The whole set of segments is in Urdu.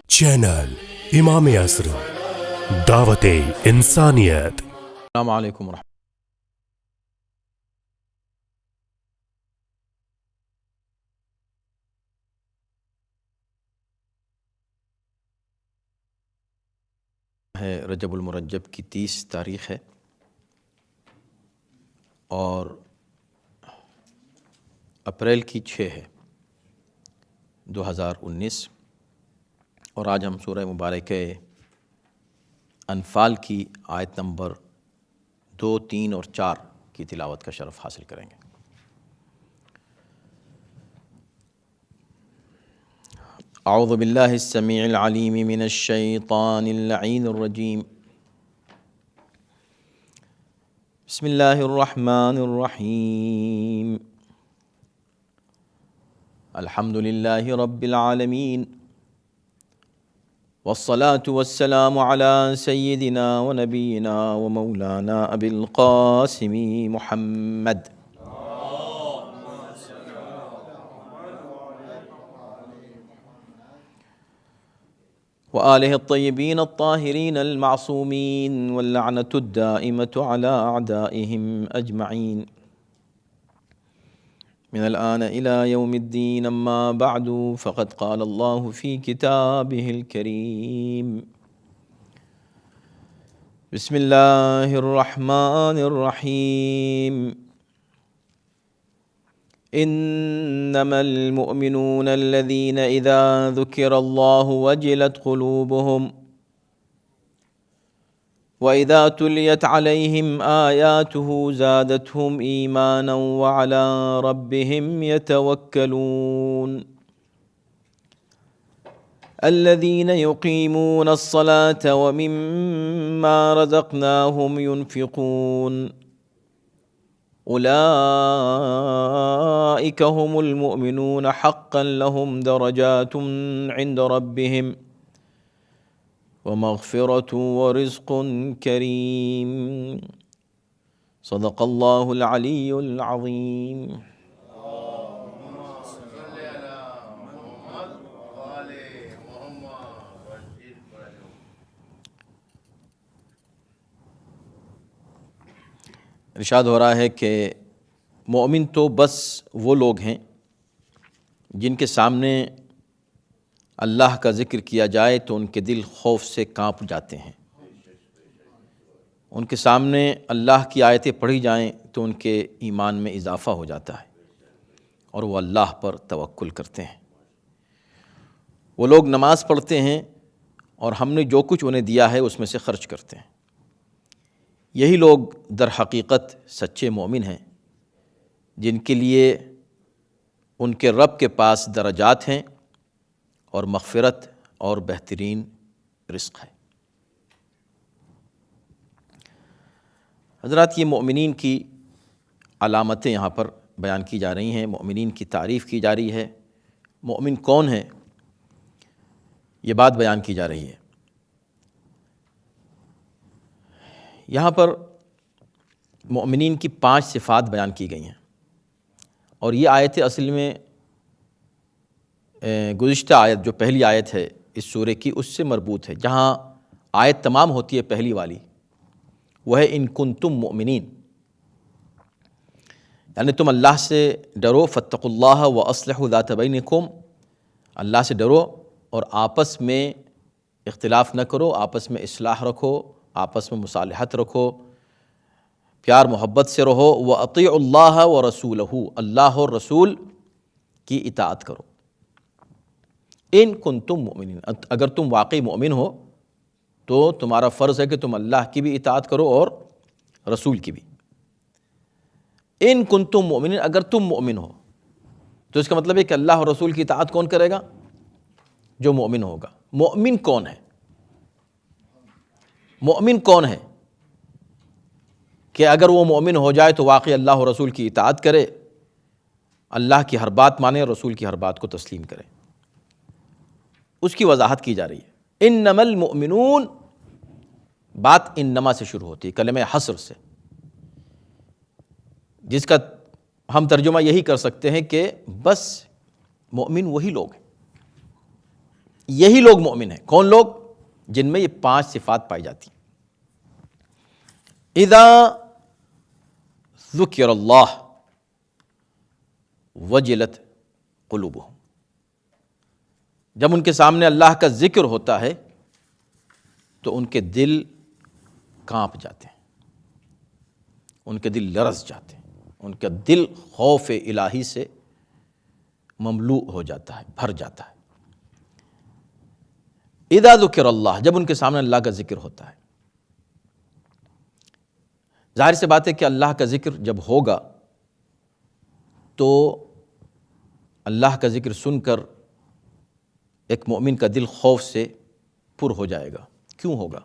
چینل امام عصر، دعوت انسانیت۔ السلام علیکم ورحمۃ اللہ۔ رجب المرجب کی 30 تاریخ ہے اور اپریل کی 6 ہے 2019، اور آج ہم سورہ مبارکہ انفال کی آیت نمبر 2، 3 اور 4 کی تلاوت کا شرف حاصل کریں گے۔ اعوذ باللہ السمیع العلیم من الشیطان اللعین الرجیم، بسم اللہ الرحمن الرحیم، الحمد للہ رب العالمین، والصلاة والسلام على سیدنا ونبینا ومولانا ابی القاسم محمد وآلہ الطیبین الطاہرین المعصومین، واللعنة الدائمة على أعدائهم أجمعین، من الآن إلى يوم الدين، أما بعد فقد قال الله في كتابه الكريم، بسم الله الرحمن الرحيم، إنما المؤمنون الذين إذا ذكر الله وجلت قلوبهم وَإِذَا تُلِيَتْ عَلَيْهِمْ آيَاتُهُ زَادَتْهُمْ إِيمَانًا وَعَلَى رَبِّهِمْ يَتَوَكَّلُونَ الَّذِينَ يُقِيمُونَ الصَّلَاةَ وَمِمَّا رَزَقْنَاهُمْ يُنْفِقُونَ أُولَئِكَ هُمُ الْمُؤْمِنُونَ حَقًّا لَهُمْ دَرَجَاتٌ عِنْدَ رَبِّهِمْ ومغفرة ورزق کریم، صدق اللہ العلی العظیم۔ ارشاد ہو رہا ہے کہ مومن تو بس وہ لوگ ہیں جن کے سامنے اللہ کا ذکر کیا جائے تو ان کے دل خوف سے کانپ جاتے ہیں، ان کے سامنے اللہ کی آیتیں پڑھی جائیں تو ان کے ایمان میں اضافہ ہو جاتا ہے اور وہ اللہ پر توکل کرتے ہیں۔ وہ لوگ نماز پڑھتے ہیں اور ہم نے جو کچھ انہیں دیا ہے اس میں سے خرچ کرتے ہیں۔ یہی لوگ در حقیقت سچے مومن ہیں، جن کے لیے ان کے رب کے پاس درجات ہیں اور مغفرت اور بہترین رزق ہے۔ حضرات، یہ مومنین کی علامتیں یہاں پر بیان کی جا رہی ہیں، مومنین کی تعریف کی جا رہی ہے۔ مومن کون ہے، یہ بات بیان کی جا رہی ہے۔ یہاں پر مومنین کی 5 صفات بیان کی گئی ہیں، اور یہ آیت اصل میں گزشتہ آیت جو پہلی آیت ہے اس سورے کی اس سے مربوط ہے، جہاں آیت تمام ہوتی ہے پہلی والی، وہ ہے ان کنتم مؤمنین، یعنی تم اللہ سے ڈرو، فاتقوا اللہ واصلحوا ذات بینکم، اللہ سے ڈرو اور آپس میں اختلاف نہ کرو، آپس میں اصلاح رکھو، آپس میں مصالحت رکھو، پیار محبت سے رہو، واطیعوا اللہ ورسولہ، اللہ اور رسول کی اطاعت کرو۔ ان کنتم مؤمنین، اگر تم واقعی مومن ہو تو تمہارا فرض ہے کہ تم اللہ کی بھی اطاعت کرو اور رسول کی بھی۔ ان کنتم مؤمنین، اگر تم مومن ہو تو اس کا مطلب ہے کہ اللہ اور رسول کی اطاعت کون کرے گا؟ جو مومن ہوگا۔ مومن کون ہے؟ مومن کون ہے کہ اگر وہ مومن ہو جائے تو واقعی اللہ اور رسول کی اطاعت کرے، اللہ کی ہر بات مانے، رسول کی ہر بات کو تسلیم کرے۔ اس کی وضاحت کی جا رہی ہے۔ انما المؤمنون، بات انما سے شروع ہوتی ہے، کلمہ حصر سے۔ جس کا ہم ترجمہ یہی کر سکتے ہیں کہ بس مومن وہی لوگ ہیں، یہی لوگ مومن ہیں۔ کون لوگ؟ جن میں یہ 5 صفات پائی جاتی ہیں۔ اذا ذکر اللہ وجلت قلوبہم، جب ان کے سامنے اللہ کا ذکر ہوتا ہے تو ان کے دل کانپ جاتے ہیں، ان کے دل لرز جاتے ہیں، ان کا دل خوف الہی سے مملوء ہو جاتا ہے، بھر جاتا ہے۔ اذا ذکر اللہ، جب ان کے سامنے اللہ کا ذکر ہوتا ہے، ظاہر سی بات ہے کہ اللہ کا ذکر جب ہوگا تو اللہ کا ذکر سن کر ایک مومن کا دل خوف سے پر ہو جائے گا۔ کیوں ہوگا؟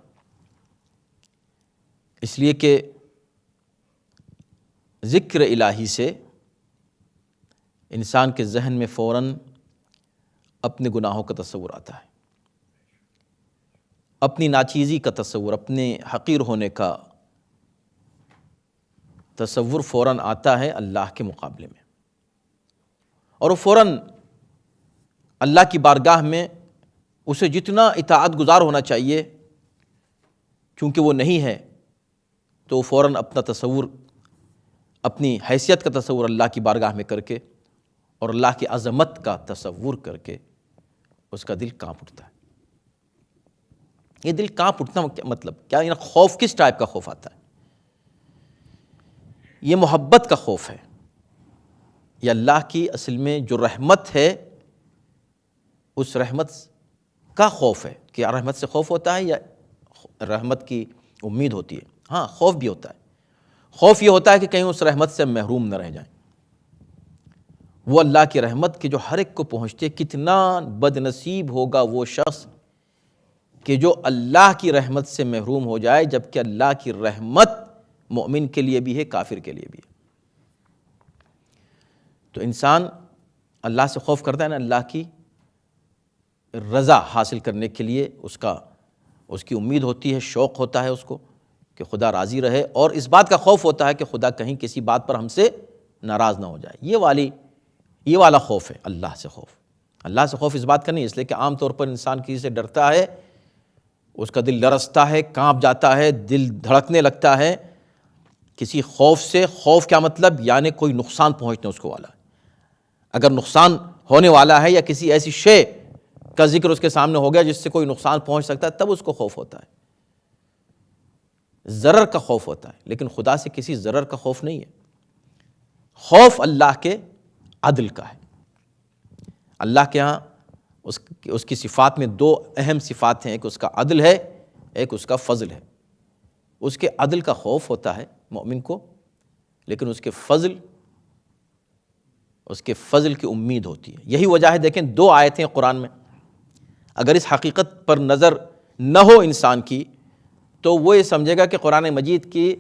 اس لیے کہ ذکر الہی سے انسان کے ذہن میں فوراً اپنے گناہوں کا تصور آتا ہے، اپنی ناچیزی کا تصور، اپنے حقیر ہونے کا تصور فوراً آتا ہے اللہ کے مقابلے میں، اور وہ فوراً اللہ کی بارگاہ میں اسے جتنا اطاعت گزار ہونا چاہیے، چونکہ وہ نہیں ہے تو وہ فوراً اپنا تصور، اپنی حیثیت کا تصور اللہ کی بارگاہ میں کر کے اور اللہ کی عظمت کا تصور کر کے اس کا دل کانپ اٹھتا ہے۔ یہ دل کانپ اٹھنا مطلب کیا؟ یعنی خوف کس ٹائپ کا خوف آتا ہے؟ یہ محبت کا خوف ہے، یہ اللہ کی اصل میں جو رحمت ہے اس رحمت کا خوف ہے کہ رحمت سے خوف ہوتا ہے یا رحمت کی امید ہوتی ہے؟ ہاں، خوف بھی ہوتا ہے۔ خوف یہ ہوتا ہے کہ کہیں اس رحمت سے محروم نہ رہ جائیں۔ وہ اللہ کی رحمت کہ جو ہر ایک کو پہنچتے، کتنا بد نصیب ہوگا وہ شخص کہ جو اللہ کی رحمت سے محروم ہو جائے، جبکہ اللہ کی رحمت مومن کے لیے بھی ہے، کافر کے لیے بھی ہے۔ تو انسان اللہ سے خوف کرتا ہے نا، اللہ کی رضا حاصل کرنے کے لیے اس کی امید ہوتی ہے، شوق ہوتا ہے اس کو کہ خدا راضی رہے، اور اس بات کا خوف ہوتا ہے کہ خدا کہیں کسی بات پر ہم سے ناراض نہ ہو جائے۔ یہ والا خوف ہے اللہ سے خوف۔ اللہ سے خوف اس بات کا نہیں، اس لیے کہ عام طور پر انسان کسی سے ڈرتا ہے، اس کا دل لرزتا ہے، کانپ جاتا ہے، دل دھڑکنے لگتا ہے کسی خوف سے۔ خوف کیا مطلب؟ یعنی کوئی نقصان پہنچنے اس کو والا ہے۔ اگر نقصان ہونے والا ہے یا کسی ایسی شے کا ذکر اس کے سامنے ہو گیا جس سے کوئی نقصان پہنچ سکتا ہے، تب اس کو خوف ہوتا ہے، ضرر کا خوف ہوتا ہے۔ لیکن خدا سے کسی ضرر کا خوف نہیں ہے۔ خوف اللہ کے عدل کا ہے۔ اللہ کے ہاں اس کی صفات میں 2 اہم صفات ہیں، ایک اس کا عدل ہے، ایک اس کا فضل ہے۔ اس کے عدل کا خوف ہوتا ہے مومن کو، لیکن اس کے فضل کی امید ہوتی ہے۔ یہی وجہ ہے، دیکھیں 2 آیتیں قرآن میں، اگر اس حقیقت پر نظر نہ ہو انسان کی تو وہ یہ سمجھے گا کہ قرآن مجید کی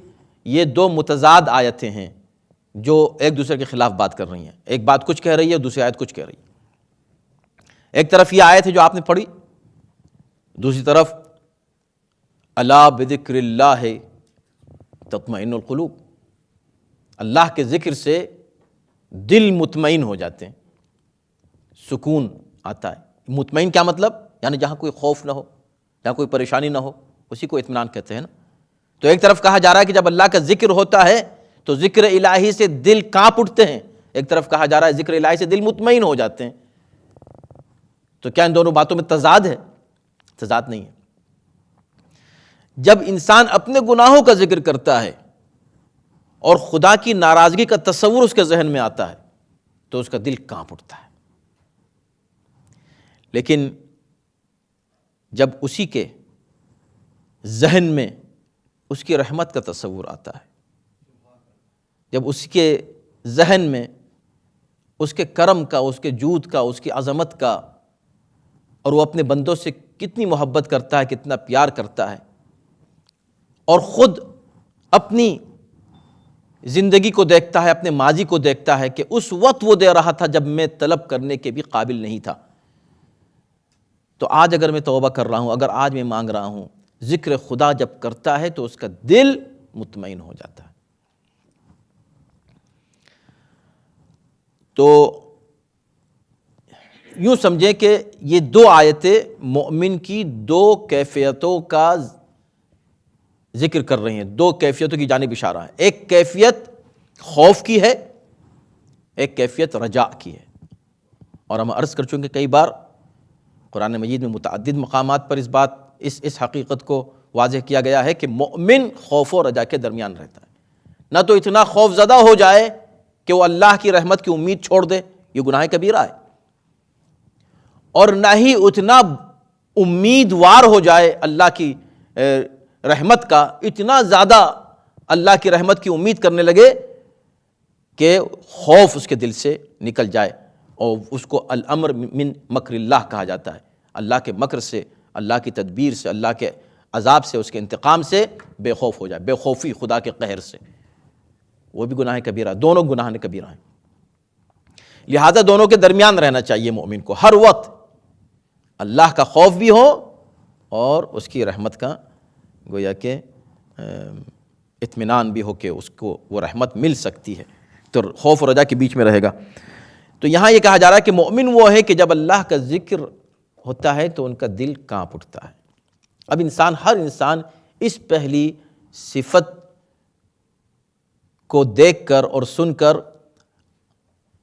یہ 2 متضاد آیتیں ہیں جو ایک دوسرے کے خلاف بات کر رہی ہیں۔ ایک بات کچھ کہہ رہی ہے اور دوسری آیت کچھ کہہ رہی ہے۔ ایک طرف یہ آیت ہے جو آپ نے پڑھی، دوسری طرف الا بذکر اللہ تطمئن القلوب، اللہ کے ذکر سے دل مطمئن ہو جاتے ہیں، سکون آتا ہے۔ مطمئن کیا مطلب؟ یعنی جہاں کوئی خوف نہ ہو، جہاں کوئی پریشانی نہ ہو، اسی کو اطمینان کہتے ہیں نا۔ تو ایک طرف کہا جا رہا ہے کہ جب اللہ کا ذکر ہوتا ہے تو ذکر الہی سے دل کانپ اٹھتے ہیں، ایک طرف کہا جا رہا ہے ذکر الہی سے دل مطمئن ہو جاتے ہیں۔ تو کیا ان دونوں باتوں میں تضاد ہے؟ تضاد نہیں ہے۔ جب انسان اپنے گناہوں کا ذکر کرتا ہے اور خدا کی ناراضگی کا تصور اس کے ذہن میں آتا ہے تو اس کا دل کانپ اٹھتا ہے۔ لیکن جب اسی کے ذہن میں اس کی رحمت کا تصور آتا ہے، جب اس کے ذہن میں اس کے کرم کا، اس کے جود کا، اس کی عظمت کا، اور وہ اپنے بندوں سے کتنی محبت کرتا ہے، کتنا پیار کرتا ہے، اور خود اپنی زندگی کو دیکھتا ہے، اپنے ماضی کو دیکھتا ہے کہ اس وقت وہ دے رہا تھا جب میں طلب کرنے کے بھی قابل نہیں تھا، تو آج اگر میں توبہ کر رہا ہوں، اگر آج میں مانگ رہا ہوں، ذکر خدا جب کرتا ہے تو اس کا دل مطمئن ہو جاتا ہے۔ تو یوں سمجھیں کہ یہ دو آیتیں مومن کی دو کیفیتوں کا ذکر کر رہی ہیں، دو کیفیتوں کی جانب اشارہ ہے۔ ایک کیفیت خوف کی ہے، ایک کیفیت رجاء کی ہے۔ اور ہم عرض کر چکے کئی بار، قرآن مجید میں متعدد مقامات پر اس حقیقت کو واضح کیا گیا ہے کہ مومن خوف و رجاء کے درمیان رہتا ہے۔ نہ تو اتنا خوف زدہ ہو جائے کہ وہ اللہ کی رحمت کی امید چھوڑ دے، یہ گناہ کبیرہ ہے، اور نہ ہی اتنا امیدوار ہو جائے اللہ کی رحمت کا، اتنا زیادہ اللہ کی رحمت کی امید کرنے لگے کہ خوف اس کے دل سے نکل جائے، اور اس کو الامر من مکر اللہ کہا جاتا ہے۔ اللہ کے مکر سے، اللہ کی تدبیر سے، اللہ کے عذاب سے، اس کے انتقام سے بے خوف ہو جائے، بے خوفی خدا کے قہر سے، وہ بھی گناہ کبیرہ، دونوں گناہ کبیرہ ہیں۔ لہذا دونوں کے درمیان رہنا چاہیے مومن کو، ہر وقت اللہ کا خوف بھی ہو اور اس کی رحمت کا گویا کہ اطمینان بھی ہو کہ اس کو وہ رحمت مل سکتی ہے، تو خوف و رجا کے بیچ میں رہے گا۔ تو یہاں یہ کہا جا رہا ہے کہ مومن وہ ہے کہ جب اللہ کا ذکر ہوتا ہے تو ان کا دل کانپ اٹھتا ہے۔ اب ہر انسان اس پہلی صفت کو دیکھ کر اور سن کر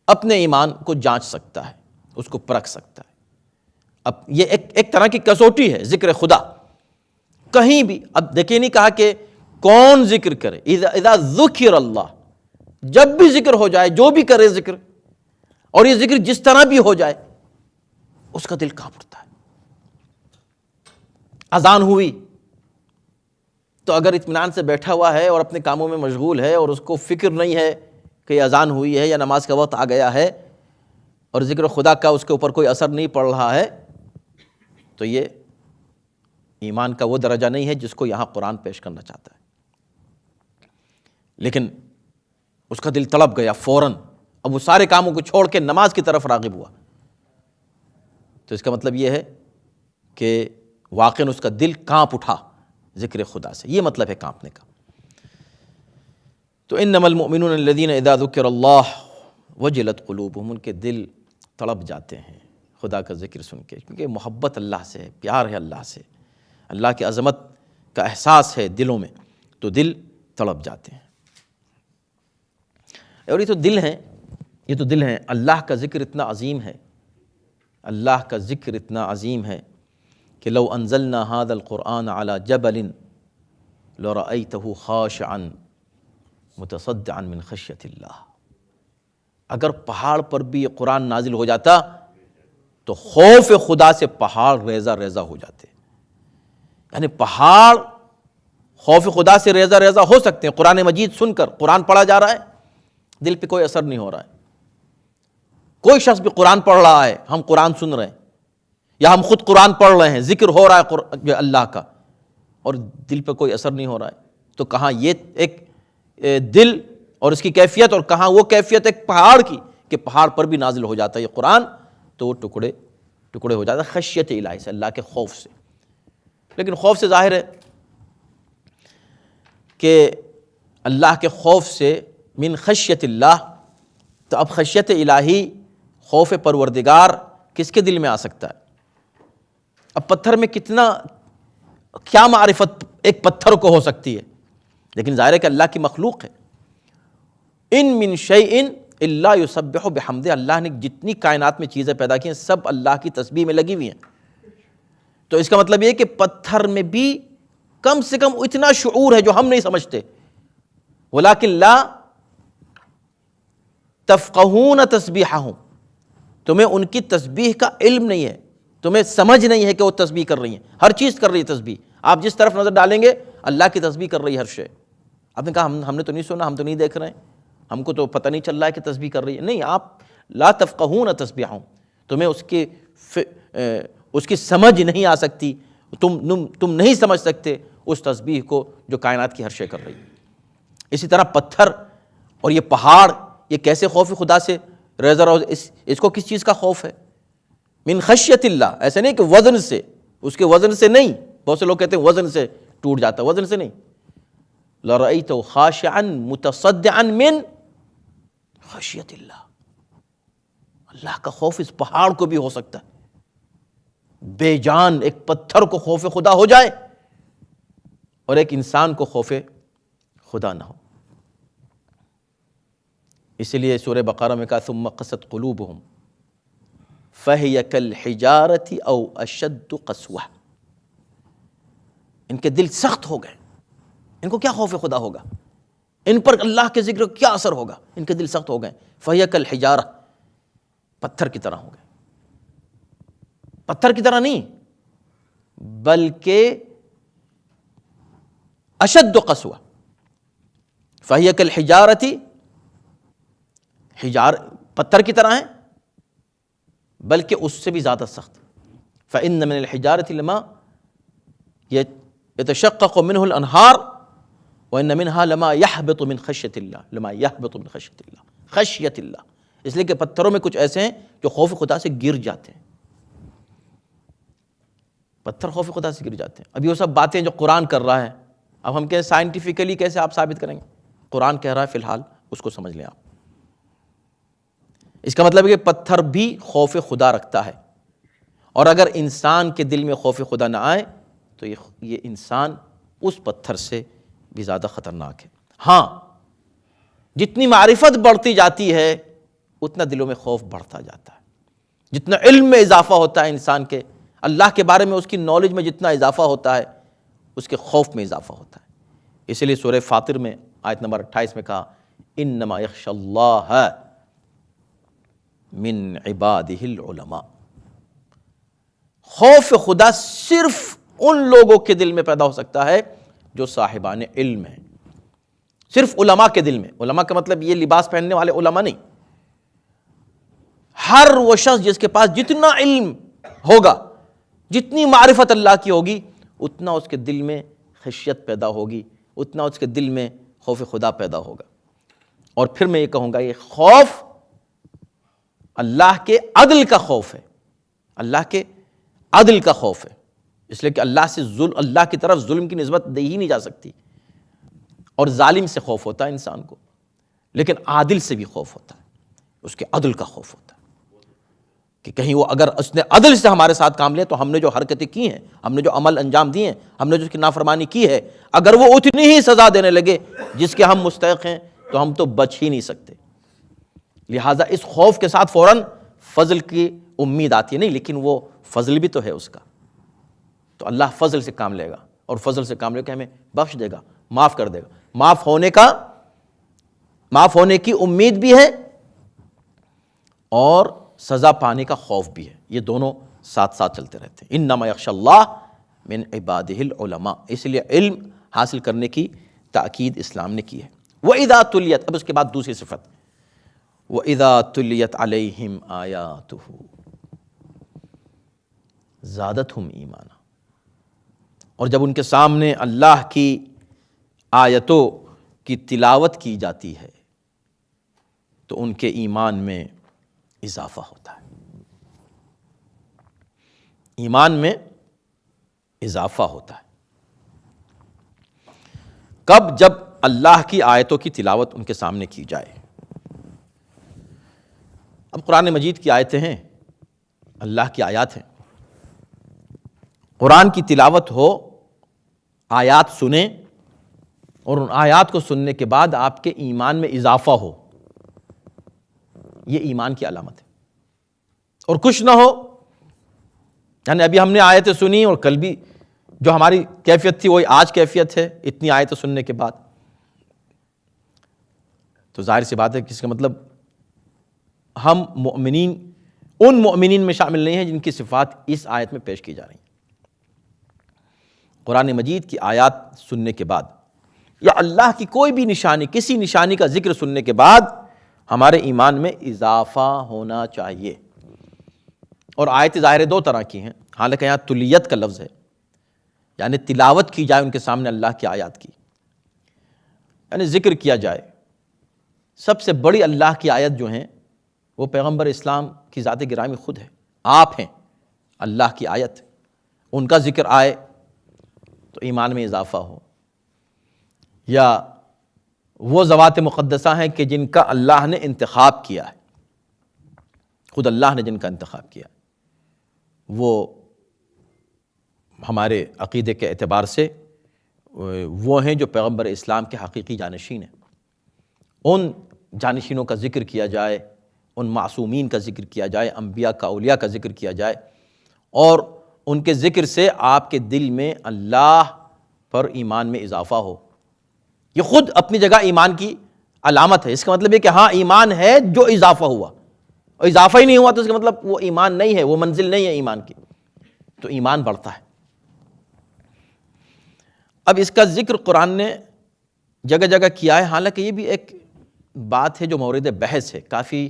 اپنے ایمان کو جانچ سکتا ہے، اس کو پرکھ سکتا ہے۔ اب یہ ایک طرح کی کسوٹی ہے ذکر خدا، کہیں بھی اب دیکھیں نہیں کہا کہ کون ذکر کرے، اذا ذکر اللہ، جب بھی ذکر ہو جائے، جو بھی کرے ذکر، اور یہ ذکر جس طرح بھی ہو جائے، اس کا دل کانپ اٹھتا ہے۔ اذان ہوئی تو اگر اطمینان سے بیٹھا ہوا ہے اور اپنے کاموں میں مشغول ہے اور اس کو فکر نہیں ہے کہ یہ اذان ہوئی ہے یا نماز کا وقت آ گیا ہے، اور ذکر خدا کا اس کے اوپر کوئی اثر نہیں پڑ رہا ہے، تو یہ ایمان کا وہ درجہ نہیں ہے جس کو یہاں قرآن پیش کرنا چاہتا ہے۔ لیکن اس کا دل تڑپ گیا فوراً، اب وہ سارے کاموں کو چھوڑ کے نماز کی طرف راغب ہوا، تو اس کا مطلب یہ ہے کہ واقعاً اس کا دل کانپ اٹھا ذکر خدا سے، یہ مطلب ہے کانپنے کا۔ تو انما المؤمنون الذین اذا ذکر اللہ وجلت قلوبہم، ان کے دل تڑپ جاتے ہیں خدا کا ذکر سن کے، کیونکہ محبت اللہ سے ہے، پیار ہے اللہ سے، اللہ کی عظمت کا احساس ہے دلوں میں، تو دل تڑپ جاتے ہیں۔ اور یہ تو دل ہیں، اللہ کا ذکر اتنا عظیم ہے، اللہ کا ذکر اتنا عظیم ہے کہ لو انزلنا هذا القرآن على جبل لرأيته خاشعا متصدعا من خشیۃ اللہ، اگر پہاڑ پر بھی یہ قرآن نازل ہو جاتا تو خوف خدا سے پہاڑ ریزہ ریزہ ہو جاتے۔ یعنی پہاڑ خوف خدا سے ریزہ ریزہ ہو سکتے ہیں قرآن مجید سن کر، قرآن پڑھا جا رہا ہے، دل پہ کوئی اثر نہیں ہو رہا ہے، کوئی شخص بھی قرآن پڑھ رہا ہے، ہم قرآن سن رہے ہیں یا ہم خود قرآن پڑھ رہے ہیں، ذکر ہو رہا ہے اللہ کا، اور دل پہ کوئی اثر نہیں ہو رہا ہے، تو کہاں یہ ایک دل اور اس کی کیفیت، اور کہاں وہ کیفیت ایک پہاڑ کی کہ پہاڑ پر بھی نازل ہو جاتا ہے یہ قرآن، تو وہ ٹکڑے ٹکڑے ہو جاتا ہے خشیت الہی سے، اللہ کے خوف سے۔ لیکن خوف سے ظاہر ہے کہ اللہ کے خوف سے من خشیت اللہ، تو اب خشیت الہی، خوف پروردگار کس کے دل میں آ سکتا ہے؟ اب پتھر میں کیا معرفت ایک پتھر کو ہو سکتی ہے، لیکن ظاہر ہے کہ اللہ کی مخلوق ہے۔ ان من شیء الا یسبح بحمدہ، اللہ نے جتنی کائنات میں چیزیں پیدا کی ہیں سب اللہ کی تسبیح میں لگی ہوئی ہیں، تو اس کا مطلب یہ کہ پتھر میں بھی کم سے کم اتنا شعور ہے جو ہم نہیں سمجھتے، ولیکن لا تفقہون تسبیحہم، تمہیں ان کی تسبیح کا علم نہیں ہے، تمہیں سمجھ نہیں ہے کہ وہ تسبیح کر رہی ہیں، ہر چیز کر رہی ہے تسبیح، آپ جس طرف نظر ڈالیں گے اللہ کی تسبیح کر رہی ہے ہر شے۔ آپ نے کہا ہم نے تو نہیں سنا، ہم تو نہیں دیکھ رہے ہیں، ہم کو تو پتہ نہیں چل رہا ہے کہ تسبیح کر رہی ہے، نہیں، آپ لا تفقہون تسبیحہم، تمہیں اس کی سمجھ نہیں آ سکتی، تم نہیں سمجھ سکتے اس تسبیح کو جو کائنات کی ہر شے کر رہی ہے۔ اسی طرح پتھر اور یہ پہاڑ، یہ کیسے خوف خدا سے ریزہ اس کو کس چیز کا خوف ہے؟ من خشیت اللہ، ایسے نہیں کہ وزن سے، اس کے وزن سے نہیں، بہت سے لوگ کہتے ہیں وزن سے ٹوٹ جاتا، وزن سے نہیں، لرأیتہ خاشعا متصدعا من خشیت اللہ، اللہ کا خوف اس پہاڑ کو بھی ہو سکتا ہے، بے جان ایک پتھر کو خوف خدا ہو جائے اور ایک انسان کو خوف خدا نہ ہو۔ اسی لیے سورہ بقرہ میں کہا ثم قست قلوبہم فہی کالحجارۃ او اشد قسوہ، ان کے دل سخت ہو گئے، ان کو کیا خوف خدا ہوگا، ان پر اللہ کے ذکر کیا اثر ہوگا، ان کے دل سخت ہو گئے، فہی کالحجارہ، پتھر کی طرح ہو گئے، پتھر کی طرح نہیں بلکہ اشد قسوہ، فہی کالحجارۃ، پتھر کی طرح ہیں بلکہ اس سے بھی زیادہ سخت۔ فإن من الحجارة لما يتشقق منه الأنهار وإن منها لما يهبط من خشية الله، لما يهبط من خشية الله، خشية اللہ، اس لیے کہ پتھروں میں کچھ ایسے ہیں جو خوف خدا سے گر جاتے ہیں، پتھر خوف خدا سے گر جاتے ہیں۔ اب یہ سب باتیں جو قرآن کر رہا ہے، اب ہم کہیں سائنٹیفیکلی کیسے آپ ثابت کریں گے؟ قرآن کہہ رہا ہے، فی الحال اس کو سمجھ لیں آپ۔ اس کا مطلب ہے کہ پتھر بھی خوف خدا رکھتا ہے، اور اگر انسان کے دل میں خوف خدا نہ آئے تو یہ انسان اس پتھر سے بھی زیادہ خطرناک ہے۔ ہاں، جتنی معرفت بڑھتی جاتی ہے اتنا دلوں میں خوف بڑھتا جاتا ہے، جتنا علم میں اضافہ ہوتا ہے انسان کے، اللہ کے بارے میں اس کی نالج میں جتنا اضافہ ہوتا ہے اس کے خوف میں اضافہ ہوتا ہے۔ اسی لیے سورہ فاطر میں آیت نمبر 28 میں کہا انما یخشی اللہ من عبادہ العلماء، خوف خدا صرف ان لوگوں کے دل میں پیدا ہو سکتا ہے جو صاحبان علم ہیں، صرف علماء کے دل میں۔ علماء کا مطلب یہ لباس پہننے والے علماء نہیں، ہر وہ شخص جس کے پاس جتنا علم ہوگا، جتنی معرفت اللہ کی ہوگی، اتنا اس کے دل میں خشیت پیدا ہوگی، اتنا اس کے دل میں خوف خدا پیدا ہوگا۔ اور پھر میں یہ کہوں گا، یہ خوف اللہ کے عدل کا خوف ہے، اللہ کے عدل کا خوف ہے، اس لیے کہ اللہ کی طرف ظلم کی نسبت دی ہی نہیں جا سکتی، اور ظالم سے خوف ہوتا ہے انسان کو، لیکن عادل سے بھی خوف ہوتا ہے، اس کے عدل کا خوف ہوتا ہے کہ کہیں وہ اگر اس نے عدل سے ہمارے ساتھ کام لیا تو ہم نے جو حرکتیں کی ہیں، ہم نے جو عمل انجام دیے ہیں، ہم نے جو اس کی نافرمانی کی ہے، اگر وہ اتنی ہی سزا دینے لگے جس کے ہم مستحق ہیں تو ہم تو بچ ہی نہیں سکتے۔ لہٰذا اس خوف کے ساتھ فوراً فضل کی امید آتی ہے، نہیں لیکن وہ فضل بھی تو ہے اس کا، تو اللہ فضل سے کام لے گا، اور فضل سے کام لے کے ہمیں بخش دے گا، معاف کر دے گا، معاف ہونے کی امید بھی ہے اور سزا پانے کا خوف بھی ہے، یہ دونوں ساتھ ساتھ چلتے رہتے ہیں۔ انما یخشی اللہ من عبادہ العلماء، اس لیے علم حاصل کرنے کی تاکید اسلام نے کی ہے۔ وَإِذَا تُلِيَتْ، اب اس کے بعد دوسری صفت، وَإِذَا تُلِيَتْ عَلَيْهِمْ آيَاتُهُ زَادَتْهُمْ ایمانا، اور جب ان کے سامنے اللہ کی آیتوں کی تلاوت کی جاتی ہے تو ان کے ایمان میں اضافہ ہوتا ہے، ایمان میں اضافہ ہوتا ہے۔ کب؟ جب اللہ کی آیتوں کی تلاوت ان کے سامنے کی جائے۔ اب قرآن مجید کی آیتیں ہیں، اللہ کی آیات ہیں، قرآن کی تلاوت ہو، آیات سنیں، اور ان آیات کو سننے کے بعد آپ کے ایمان میں اضافہ ہو، یہ ایمان کی علامت ہے۔ اور کچھ نہ ہو، یعنی ابھی ہم نے آیتیں سنی اور کل بھی جو ہماری کیفیت تھی وہی آج کیفیت ہے اتنی آیتیں سننے کے بعد، تو ظاہر سی بات ہے کہ اس کا مطلب ہم مؤمنین ان مؤمنین میں شامل نہیں ہیں جن کی صفات اس آیت میں پیش کی جا رہی ہیں۔ قرآن مجید کی آیات سننے کے بعد یا اللہ کی کوئی بھی نشانی، کسی نشانی کا ذکر سننے کے بعد ہمارے ایمان میں اضافہ ہونا چاہیے۔ اور آیت ظاہر دو طرح کی ہیں، حالانکہ یہاں تلیت کا لفظ ہے، یعنی تلاوت کی جائے ان کے سامنے اللہ کی آیات کی، یعنی ذکر کیا جائے۔ سب سے بڑی اللہ کی آیت جو ہیں وہ پیغمبر اسلام کی ذات گرامی خود ہے، آپ ہیں اللہ کی آیت، ان کا ذکر آئے تو ایمان میں اضافہ ہو۔ یا وہ ذوات مقدسہ ہیں کہ جن کا اللہ نے انتخاب کیا ہے، خود اللہ نے جن کا انتخاب کیا وہ ہمارے عقیدے کے اعتبار سے وہ ہیں جو پیغمبر اسلام کے حقیقی جانشین ہیں۔ ان جانشینوں کا ذکر کیا جائے، ان معصومین کا ذکر کیا جائے، انبیاء کا، اولیاء کا ذکر کیا جائے، اور ان کے ذکر سے آپ کے دل میں اللہ پر ایمان میں اضافہ ہو۔ یہ خود اپنی جگہ ایمان کی علامت ہے۔ اس کا مطلب یہ کہ ہاں ایمان ہے جو اضافہ ہوا، اور اضافہ ہی نہیں ہوا تو اس کا مطلب وہ ایمان نہیں ہے، وہ منزل نہیں ہے ایمان کی، تو ایمان بڑھتا ہے۔ اب اس کا ذکر قرآن نے جگہ جگہ کیا ہے، حالانکہ یہ بھی ایک بات ہے جو مورد بحث ہے۔ کافی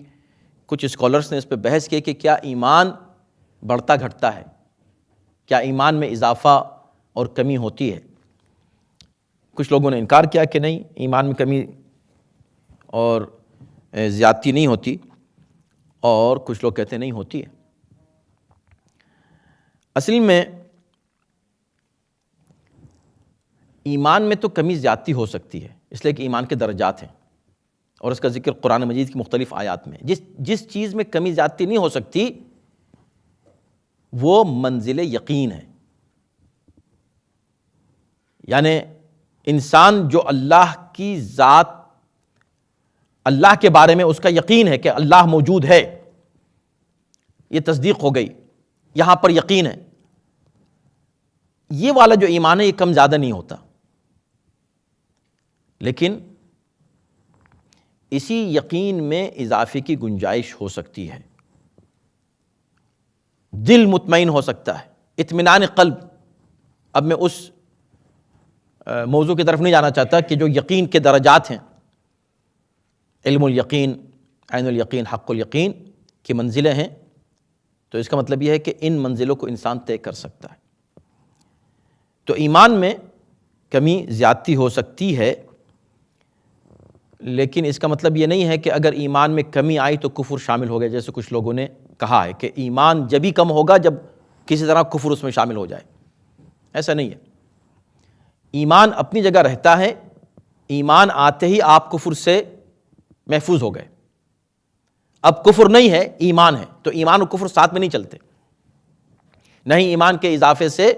کچھ اسکالرس نے اس پہ بحث کی کہ کیا ایمان بڑھتا گھٹتا ہے، کیا ایمان میں اضافہ اور کمی ہوتی ہے۔ کچھ لوگوں نے انکار کیا کہ نہیں، ایمان میں کمی اور زیادتی نہیں ہوتی، اور کچھ لوگ کہتے نہیں ہوتی ہے۔ اصل میں ایمان میں تو کمی زیادتی ہو سکتی ہے، اس لیے کہ ایمان کے درجات ہیں، اور اس کا ذکر قرآن مجید کی مختلف آیات میں۔ جس چیز میں کمی زیادتی نہیں ہو سکتی وہ منزل یقین ہے، یعنی انسان جو اللہ کی ذات، اللہ کے بارے میں اس کا یقین ہے کہ اللہ موجود ہے، یہ تصدیق ہو گئی، یہاں پر یقین ہے، یہ والا جو ایمان ہے یہ کم زیادہ نہیں ہوتا۔ لیکن اسی یقین میں اضافے کی گنجائش ہو سکتی ہے، دل مطمئن ہو سکتا ہے، اطمینان قلب۔ اب میں اس موضوع کی طرف نہیں جانا چاہتا کہ جو یقین کے درجات ہیں، علم الیقین، عین الیقین، حق الیقین کی منزلیں ہیں، تو اس کا مطلب یہ ہے کہ ان منزلوں کو انسان طے کر سکتا ہے۔ تو ایمان میں کمی زیادتی ہو سکتی ہے، لیکن اس کا مطلب یہ نہیں ہے کہ اگر ایمان میں کمی آئی تو کفر شامل ہو گیا، جیسے کچھ لوگوں نے کہا ہے کہ ایمان جب ہی کم ہوگا جب کسی طرح کفر اس میں شامل ہو جائے۔ ایسا نہیں ہے، ایمان اپنی جگہ رہتا ہے، ایمان آتے ہی آپ کفر سے محفوظ ہو گئے۔ اب کفر نہیں ہے، ایمان ہے، تو ایمان اور کفر ساتھ میں نہیں چلتے، نہیں ایمان کے اضافے سے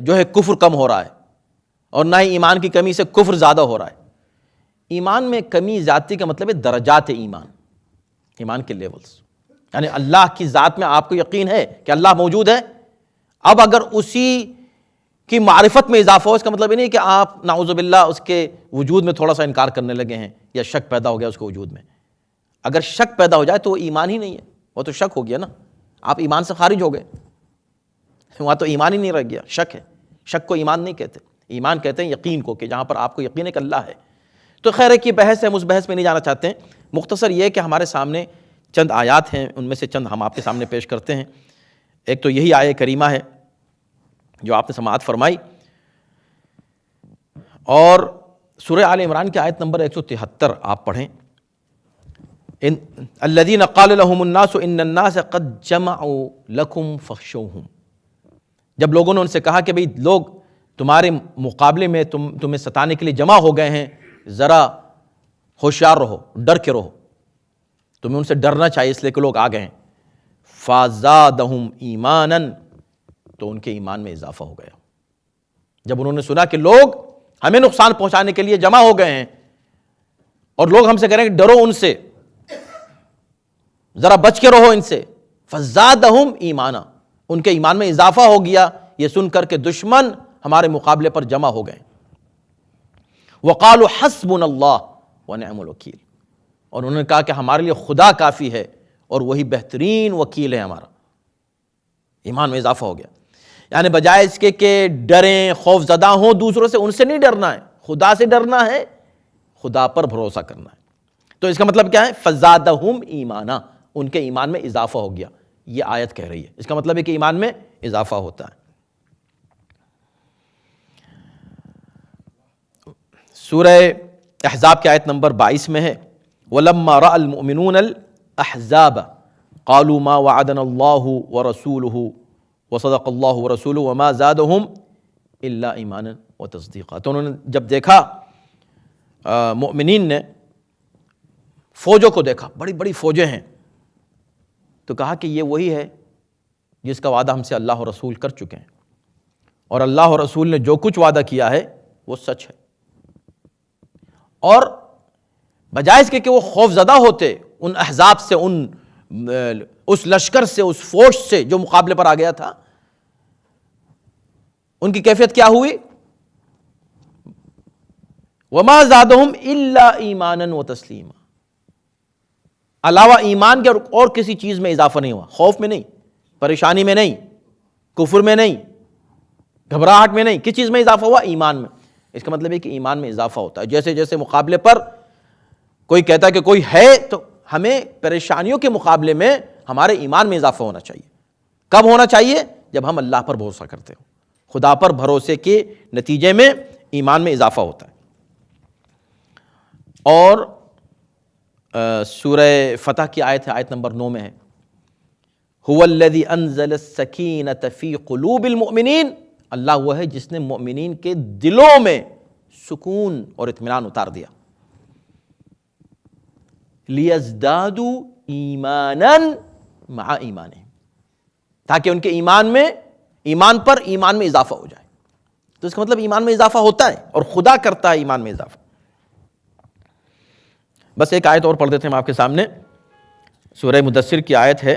جو ہے کفر کم ہو رہا ہے، اور نہ ہی ایمان کی کمی سے کفر زیادہ ہو رہا ہے۔ ایمان میں کمی زیادتی کا مطلب ہے درجات ایمان، ایمان کے لیولز، یعنی اللہ کی ذات میں آپ کو یقین ہے کہ اللہ موجود ہے، اب اگر اسی کی معرفت میں اضافہ ہو، اس کا مطلب یہ نہیں کہ آپ نعوذ باللہ اس کے وجود میں تھوڑا سا انکار کرنے لگے ہیں یا شک پیدا ہو گیا اس کے وجود میں۔ اگر شک پیدا ہو جائے تو وہ ایمان ہی نہیں ہے، وہ تو شک ہو گیا نا، آپ ایمان سے خارج ہو گئے، وہاں تو ایمان ہی نہیں رہ گیا، شک ہے۔ شک کو ایمان نہیں کہتے، ایمان کہتے ہیں یقین کو، کہ جہاں پر آپ کو یقین ہے کہ اللہ ہے۔ تو خیر ایک یہ بحث ہے، ہم اس بحث میں نہیں جانا چاہتے ہیں۔ مختصر یہ کہ ہمارے سامنے چند آیات ہیں، ان میں سے چند ہم آپ کے سامنے پیش کرتے ہیں۔ ایک تو یہی آیہ کریمہ ہے جو آپ نے سماعت فرمائی، اور سورہ آل عمران کی آیت نمبر 173 آپ پڑھیں۔ الذین قال لهم الناس ان الناس قد جمعوا لکم فاخشوہم، جب لوگوں نے ان سے کہا کہ بھئی لوگ تمہارے مقابلے میں تمہیں ستانے کے لیے جمع ہو گئے ہیں، ذرا ہوشیار رہو، ڈر کے رہو، تمہیں ان سے ڈرنا چاہیے اس لیے کہ لوگ آ گئے ہیں۔ فَزَادَهُمْ ایمانًا، تو ان کے ایمان میں اضافہ ہو گیا۔ جب انہوں نے سنا کہ لوگ ہمیں نقصان پہنچانے کے لیے جمع ہو گئے ہیں، اور لوگ ہم سے کہہ رہے ہیں کہ ڈرو ان سے، ذرا بچ کے رہو ان سے، فَزَادَهُمْ ایمانًا، ان کے ایمان میں اضافہ ہو گیا یہ سن کر کے دشمن ہمارے مقابلے پر جمع ہو گئے۔ وَقَالُوا حَسْبُنَا اللَّهُ وَنِعْمُ الْوَكِيلُ، اور انہوں نے کہا کہ ہمارے لیے خدا کافی ہے اور وہی بہترین وکیل ہے ہمارا۔ ایمان میں اضافہ ہو گیا، یعنی بجائے اس کے کہ ڈریں، خوف زدہ ہوں دوسروں سے، ان سے نہیں ڈرنا ہے، خدا سے ڈرنا ہے، خدا پر بھروسہ کرنا ہے۔ تو اس کا مطلب کیا ہے؟ فَزَادَهُمْ ایمانا، ان کے ایمان میں اضافہ ہو گیا، یہ آیت کہہ رہی ہے۔ اس کا مطلب ہے کہ ایمان میں اضافہ ہوتا ہے۔ سورہ احزاب کی آیت نمبر 22 میں ہے، وَلَمَّا رَأَى الْمُؤْمِنُونَ الْأَحْزَابَ قَالُوا مَا وَعَدَنَا اللَّهُ وَرَسُولُهُ وَصَدَقَ اللَّهُ وَرَسُولُهُ وَمَا زَادَهُمْ إِلَّا إِيمَانًا وَتَصْدِيقًا، تو انہوں نے جب دیکھا مؤمنین نے فوجوں کو دیکھا، بڑی بڑی فوجیں ہیں، تو کہا کہ یہ وہی ہے جس کا وعدہ ہم سے اللہ اور رسول کر چکے ہیں، اور اللہ اور رسول نے جو کچھ وعدہ کیا ہے وہ سچ ہے۔ اور بجائے اس کے کہ وہ خوف زدہ ہوتے ان احزاب سے، اس لشکر سے، اس فورس سے جو مقابلے پر آ گیا تھا، ان کی کیفیت کیا ہوئی؟ وما زادہم الا ایمانا وتسلیما، علاوہ ایمان کے اور کسی چیز میں اضافہ نہیں ہوا، خوف میں نہیں، پریشانی میں نہیں، کفر میں نہیں، گھبراہٹ میں نہیں، کس چیز میں اضافہ ہوا؟ ایمان میں۔ اس کا مطلب ہے کہ ایمان میں اضافہ ہوتا ہے۔ جیسے جیسے مقابلے پر کوئی کہتا ہے کہ کوئی ہے، تو ہمیں پریشانیوں کے مقابلے میں ہمارے ایمان میں اضافہ ہونا چاہیے۔ کب ہونا چاہیے؟ جب ہم اللہ پر بھروسہ کرتے ہو، خدا پر بھروسے کے نتیجے میں ایمان میں اضافہ ہوتا ہے۔ اور سورہ فتح کی آیت ہے، آیت نمبر 9 میں ہے، هو الذی انزل السکینۃ فی قلوب المؤمنین، اللہ وہ ہے جس نے مؤمنین کے دلوں میں سکون اور اطمینان اتار دیا، لیزدادوا ایمانا مع ایمانہم، تاکہ ان کے ایمان پر ایمان میں اضافہ ہو جائے۔ تو اس کا مطلب ایمان میں اضافہ ہوتا ہے، اور خدا کرتا ہے ایمان میں اضافہ۔ بس ایک آیت اور پڑھ دیتے ہیں ہم آپ کے سامنے، سورہ مدثر کی آیت ہے،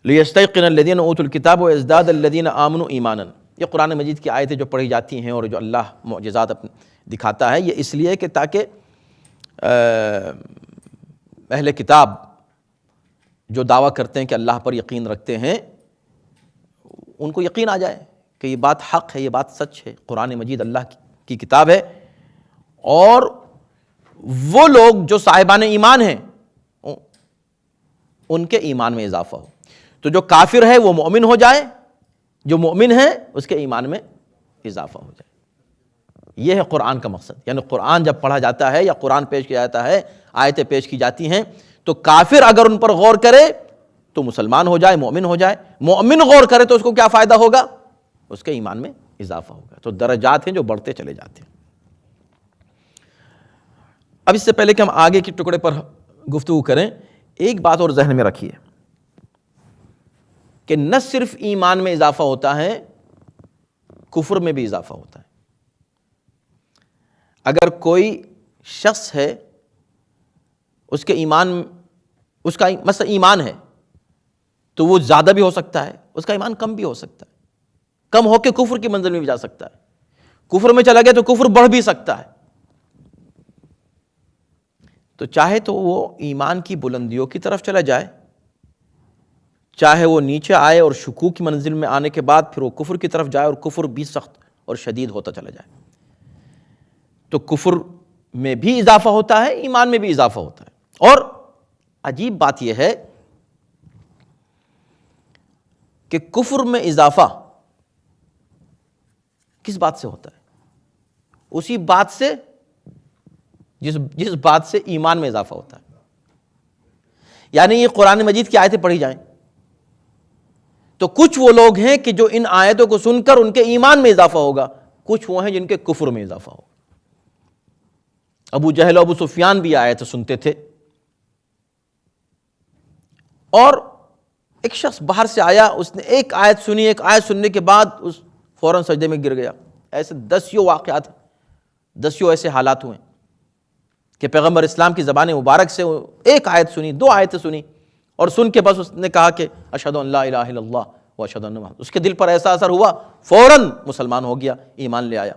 لِيَسْتَيْقِنَ الَّذِينَ أُوتُوا الْكِتَابَ وَيَزْدَادَ الَّذِينَ آمَنُوا ایمانا۔ یہ قرآن مجید کی آیتیں جو پڑھی جاتی ہیں اور جو اللہ معجزات دکھاتا ہے، یہ اس لیے کہ تاکہ اہل کتاب جو دعویٰ کرتے ہیں کہ اللہ پر یقین رکھتے ہیں، ان کو یقین آ جائے کہ یہ بات حق ہے، یہ بات سچ ہے، قرآن مجید اللہ کی کتاب ہے، اور وہ لوگ جو صاحبان ایمان ہیں ان کے ایمان میں اضافہ ہو۔ تو جو کافر ہے وہ مومن ہو جائے، جو مومن ہے اس کے ایمان میں اضافہ ہو جائے۔ یہ ہے قرآن کا مقصد۔ یعنی قرآن جب پڑھا جاتا ہے یا قرآن پیش کیا جاتا ہے، آیتیں پیش کی جاتی ہیں، تو کافر اگر ان پر غور کرے تو مسلمان ہو جائے، مومن ہو جائے، مومن غور کرے تو اس کو کیا فائدہ ہوگا؟ اس کے ایمان میں اضافہ ہوگا۔ تو درجات ہیں جو بڑھتے چلے جاتے ہیں۔ اب اس سے پہلے کہ ہم آگے کے ٹکڑے پر گفتگو کریں، ایک بات اور ذہن میں رکھیے کہ نہ صرف ایمان میں اضافہ ہوتا ہے، کفر میں بھی اضافہ ہوتا ہے۔ اگر کوئی شخص ہے، اس کے ایمان، اس کا مثلا ایمان ہے، تو وہ زیادہ بھی ہو سکتا ہے، اس کا ایمان کم بھی ہو سکتا ہے، کم ہو کے کفر کی منزل میں بھی جا سکتا ہے، کفر میں چلا گیا تو کفر بڑھ بھی سکتا ہے۔ تو چاہے تو وہ ایمان کی بلندیوں کی طرف چلا جائے، چاہے وہ نیچے آئے اور شکوک کی منزل میں آنے کے بعد پھر وہ کفر کی طرف جائے اور کفر بھی سخت اور شدید ہوتا چلا جائے۔ تو کفر میں بھی اضافہ ہوتا ہے، ایمان میں بھی اضافہ ہوتا ہے۔ اور عجیب بات یہ ہے کہ کفر میں اضافہ کس بات سے ہوتا ہے؟ اسی بات سے جس بات سے ایمان میں اضافہ ہوتا ہے۔ یعنی یہ قرآن مجید کی آیتیں پڑھی جائیں تو کچھ وہ لوگ ہیں کہ جو ان آیتوں کو سن کر ان کے ایمان میں اضافہ ہوگا، کچھ وہ ہیں جن کے کفر میں اضافہ ہوگا۔ ابو جہل و ابو سفیان بھی آیتیں سنتے تھے، اور ایک شخص باہر سے آیا، اس نے ایک آیت سنی، ایک آیت سننے کے بعد اس فوراً سجدے میں گر گیا۔ ایسے دسیوں واقعات، دسیوں ایسے حالات ہوئے کہ پیغمبر اسلام کی زبان مبارک سے ایک آیت سنی، دو آیتیں سنی، اور سن کے بس اس نے کہا کہ اشہد ان لا الہ الا اللہ و اشہد ان محمد، اس کے دل پر ایسا اثر ہوا، فوراً مسلمان ہو گیا، ایمان لے آیا۔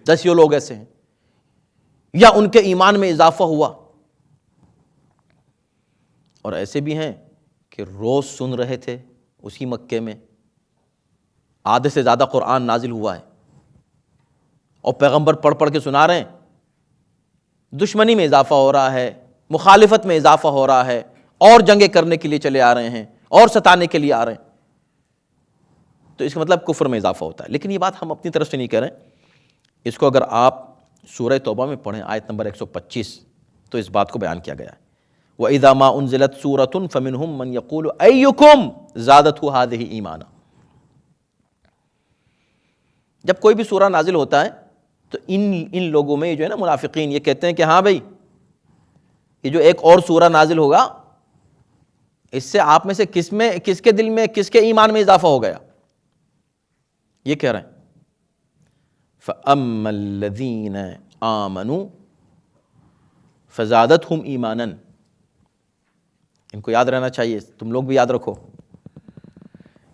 دسیوں لوگ ایسے ہیں، یا ان کے ایمان میں اضافہ ہوا۔ اور ایسے بھی ہیں کہ روز سن رہے تھے اسی مکے میں، آدھے سے زیادہ قرآن نازل ہوا ہے، اور پیغمبر پڑھ پڑھ کے سنا رہے ہیں، دشمنی میں اضافہ ہو رہا ہے، مخالفت میں اضافہ ہو رہا ہے، اور جنگیں کرنے کے لیے چلے آ رہے ہیں، اور ستانے کے لیے آ رہے ہیں۔ تو اس کا مطلب کفر میں اضافہ ہوتا ہے۔ لیکن یہ بات ہم اپنی طرف سے نہیں کہہ رہے ہیں، اس کو اگر آپ سورہ توبہ میں پڑھیں، آیت نمبر 125، تو اس بات کو بیان کیا گیا ہے۔ وَإِذَا مَا أُنزِلَتْ سُورَةٌ فَمِنْهُمْ مَنْ يَقُولُ أَيُّكُمْ زَادَتْهُ هَٰذِهِ ایمانا۔ جب کوئی بھی سورہ نازل ہوتا ہے تو ان لوگوں میں جو ہے نا منافقین، یہ کہتے ہیں کہ ہاں بھائی کہ جو ایک اور سورہ نازل ہوگا اس سے آپ میں سے کس کے دل میں کس کے ایمان میں اضافہ ہو گیا؟ یہ کہہ رہے ہیں فَأَمَّا الَّذِينَ آمَنُوا فَزَادَتْهُمْ ایمانًا. ان کو یاد رہنا چاہیے، تم لوگ بھی یاد رکھو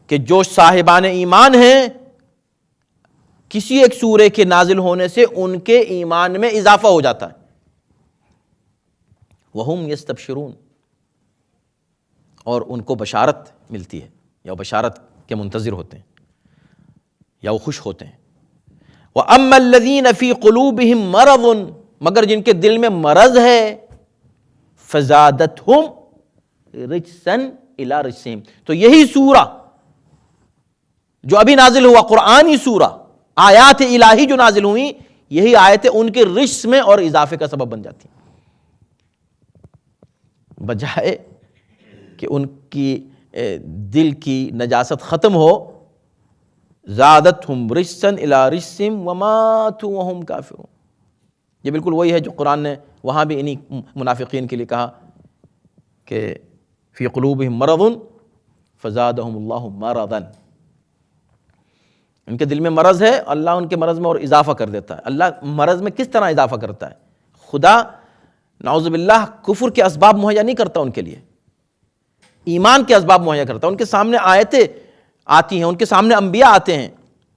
کہ جو صاحبان ایمان ہیں کسی ایک سورے کے نازل ہونے سے ان کے ایمان میں اضافہ ہو جاتا ہے. وَهُمْ يَسْتَبْشِرُونَ، اور ان کو بشارت ملتی ہے یا بشارت کے منتظر ہوتے ہیں یا وہ خوش ہوتے ہیں. وَأَمَّا الَّذِينَ فِي قُلُوبِهِم مَرَضٌ، مگر جن کے دل میں مرض ہے فَزَادَتْهُمْ رِجْسًا إِلَىٰ رِجْسِهِمْ، تو یہی سورہ جو ابھی نازل ہوا، قرآنی سورہ، آیات الہی جو نازل ہوئی، یہی آیتیں ان کے رجس میں اور اضافے کا سبب بن جاتی ہیں، بجائے کہ ان کی دل کی نجاست ختم ہو. زادتہم رجسا الی رجسہم وماتوا وہم کافرون. یہ بالکل وہی ہے جو قرآن نے وہاں بھی انہی منافقین کے لیے کہا کہ فی قلوبہم مرض فزادہم اللہ مرضا. ان کے دل میں مرض ہے، اللہ ان کے مرض میں اور اضافہ کر دیتا ہے. اللہ مرض میں کس طرح اضافہ کرتا ہے؟ خدا نعوذ باللہ کفر کے اسباب مہیا نہیں کرتا ان کے لیے، ایمان کے اسباب مہیا کرتا ہے. ان کے سامنے آیتیں آتی ہیں، ان کے سامنے انبیاء آتے ہیں،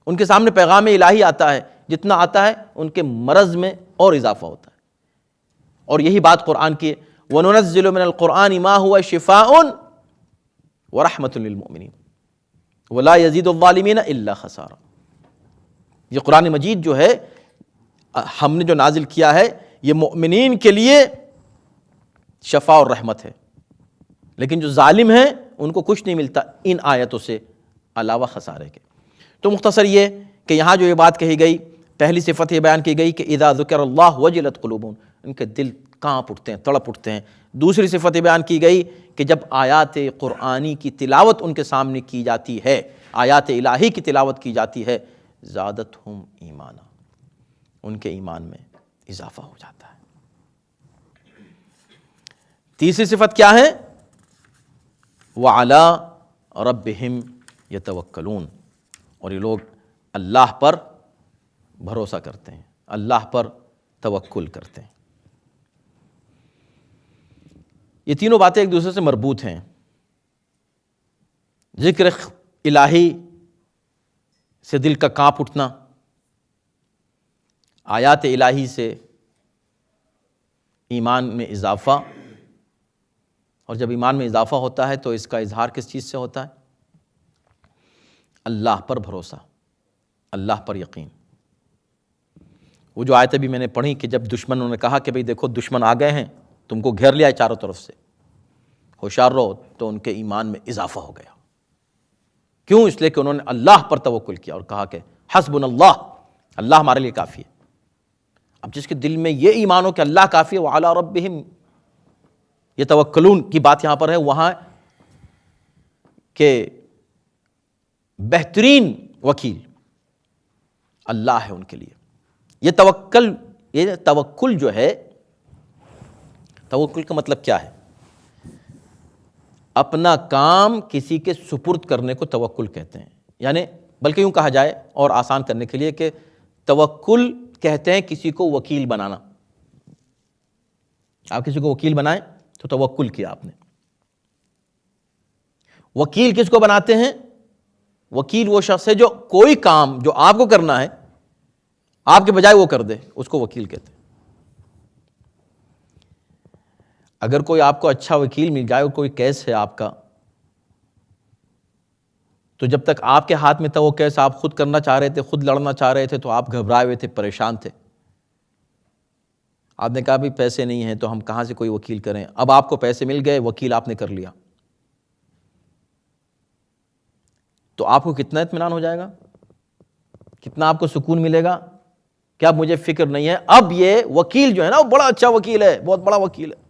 ان کے سامنے پیغام الہی آتا ہے، جتنا آتا ہے ان کے مرض میں اور اضافہ ہوتا ہے. اور یہی بات قرآن کی وَنُنَزِّلُ مِنَ الْقُرْآنِ مَا هُوَ شِفَاءٌ وَرَحْمَةٌ لِّلْمُؤْمِنِينَ وَلَا يَزِيدُ الظَّالِمِينَ إِلَّا خَسَارًا. یہ قرآن مجید جو ہے ہم نے جو نازل کیا ہے یہ مؤمنین کے لیے شفا اور رحمت ہے، لیکن جو ظالم ہیں ان کو کچھ نہیں ملتا ان آیتوں سے علاوہ خسارے کے. تو مختصر یہ کہ یہاں جو یہ بات کہی گئی، پہلی صفت یہ بیان کی گئی کہ اذا ذکر اللہ وجلت قلوبہم، ان کے دل کانپ اٹھتے ہیں، تڑپ اٹھتے ہیں. دوسری صفت یہ بیان کی گئی کہ جب آیات قرآنی کی تلاوت ان کے سامنے کی جاتی ہے، آیات الہی کی تلاوت کی جاتی ہے، زادتہم ایمانا، ان کے ایمان میں اضافہ ہو جاتا ہے. تیسری صفت کیا ہے؟ وَعَلَىٰ رَبِّهِمْ يَتَوَكَّلُونَ، اور یہ لوگ اللہ پر بھروسہ کرتے ہیں، اللہ پر توکل کرتے ہیں. یہ تینوں باتیں ایک دوسرے سے مربوط ہیں. ذکر الہی سے دل کا کانپ اٹھنا، آیات الہی سے ایمان میں اضافہ، اور جب ایمان میں اضافہ ہوتا ہے تو اس کا اظہار کس چیز سے ہوتا ہے؟ اللہ پر بھروسہ، اللہ پر یقین. وہ جو آیت بھی میں نے پڑھی کہ جب دشمنوں نے کہا کہ بھئی دیکھو دشمن آ گئے ہیں، تم کو گھیر لیا ہے چاروں طرف سے، ہوشیار رہو، تو ان کے ایمان میں اضافہ ہو گیا. کیوں؟ اس لیے کہ انہوں نے اللہ پر توکل کیا اور کہا کہ حسبنا اللہ، اللہ ہمارے لیے کافی ہے. اب جس کے دل میں یہ ایمان ہو کہ اللہ کافی ہے، وعلی ربہم یتوکلون کی بات یہاں پر ہے، وہاں کہ بہترین وکیل اللہ ہے ان کے لیے. یہ توکل جو ہے، توکل کا مطلب کیا ہے؟ اپنا کام کسی کے سپرد کرنے کو توکل کہتے ہیں. یعنی بلکہ یوں کہا جائے اور آسان کرنے کے لیے کہ توکل کہتے ہیں کسی کو وکیل بنانا. آپ کسی کو وکیل بنائیں تو توکل کیا آپ نے. وکیل کس کو بناتے ہیں؟ وکیل وہ شخص ہے جو کوئی کام جو آپ کو کرنا ہے آپ کے بجائے وہ کر دے، اس کو وکیل کہتے ہیں. اگر کوئی آپ کو اچھا وکیل مل جائے اور کوئی کیس ہے آپ کا، تو جب تک آپ کے ہاتھ میں تھا وہ کیس، آپ خود کرنا چاہ رہے تھے، خود لڑنا چاہ رہے تھے، تو آپ گھبرائے ہوئے تھے، پریشان تھے. آپ نے کہا بھی پیسے نہیں ہیں تو ہم کہاں سے کوئی وکیل کریں. اب آپ کو پیسے مل گئے، وکیل آپ نے کر لیا، تو آپ کو کتنا اطمینان ہو جائے گا، کتنا آپ کو سکون ملے گا کہ اب مجھے فکر نہیں ہے. اب یہ وکیل جو ہے نا وہ بڑا اچھا وکیل ہے، بہت بڑا وکیل ہے،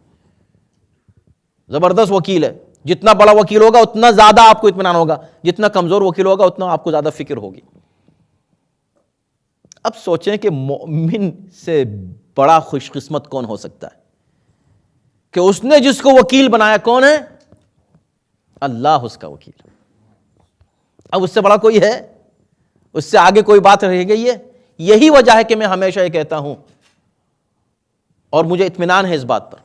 زبردست وکیل ہے. جتنا بڑا وکیل ہوگا اتنا زیادہ آپ کو اطمینان ہوگا، جتنا کمزور وکیل ہوگا اتنا آپ کو زیادہ فکر ہوگی. اب سوچیں کہ مومن سے بڑا خوش قسمت کون ہو سکتا ہے کہ اس نے جس کو وکیل بنایا کون ہے؟ اللہ اس کا وکیل۔ اب اس سے بڑا کوئی ہے؟ اس سے آگے کوئی بات رہ گئی ہے؟ یہی وجہ ہے کہ میں ہمیشہ یہ کہتا ہوں اور مجھے اطمینان ہے اس بات پر،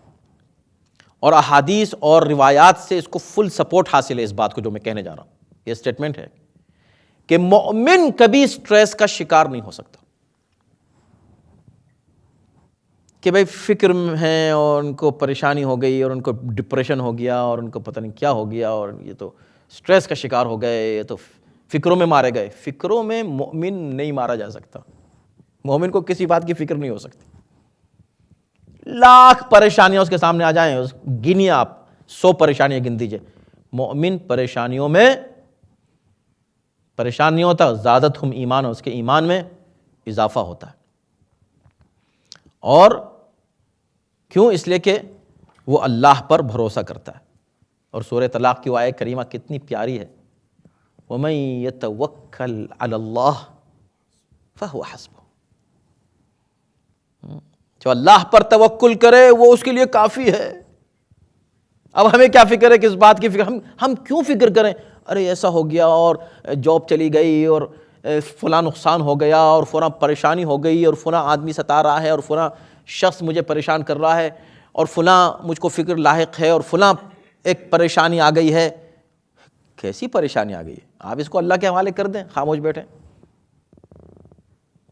اور احادیث اور روایات سے اس کو فل سپورٹ حاصل ہے، اس بات کو جو میں کہنے جا رہا ہوں، یہ سٹیٹمنٹ ہے کہ مومن کبھی سٹریس کا شکار نہیں ہو سکتا، کہ بھئی فکر میں ہیں اور ان کو پریشانی ہو گئی اور ان کو ڈپریشن ہو گیا اور ان کو پتہ نہیں کیا ہو گیا اور یہ تو سٹریس کا شکار ہو گئے، یہ تو فکروں میں مارے گئے۔ فکروں میں مومن نہیں مارا جا سکتا، مومن کو کسی بات کی فکر نہیں ہو سکتی۔ لاکھ پریشانیاں اس کے سامنے آ جائیں، گنیے آپ 100 پریشانیاں گن دیجئے، مومن پریشانیوں میں پریشان نہیں ہوتا، زادتہم ایمان، اس کے ایمان میں اضافہ ہوتا ہے۔ اور کیوں؟ اس لیے کہ وہ اللہ پر بھروسہ کرتا ہے۔ اور سورہ طلاق کی وہ آیت کریمہ کتنی پیاری ہے، وَمَن يَتَوَکَّلْ عَلَى اللَّهِ فَهُوَ حَسْبُهُ، جو اللہ پر توکل کرے وہ اس کے لیے کافی ہے۔ اب ہمیں کیا فکر ہے، کس بات کی فکر؟ ہم کیوں فکر کریں؟ ارے ایسا ہو گیا اور جاب چلی گئی اور فلاں نقصان ہو گیا اور فلاں پریشانی ہو گئی اور فلاں آدمی ستا رہا ہے اور فلاں شخص مجھے پریشان کر رہا ہے اور فلاں مجھ کو فکر لاحق ہے اور فلاں ایک پریشانی آ گئی ہے۔ کیسی پریشانی آ گئی ہے؟ آپ اس کو اللہ کے حوالے کر دیں، خاموش بیٹھیں،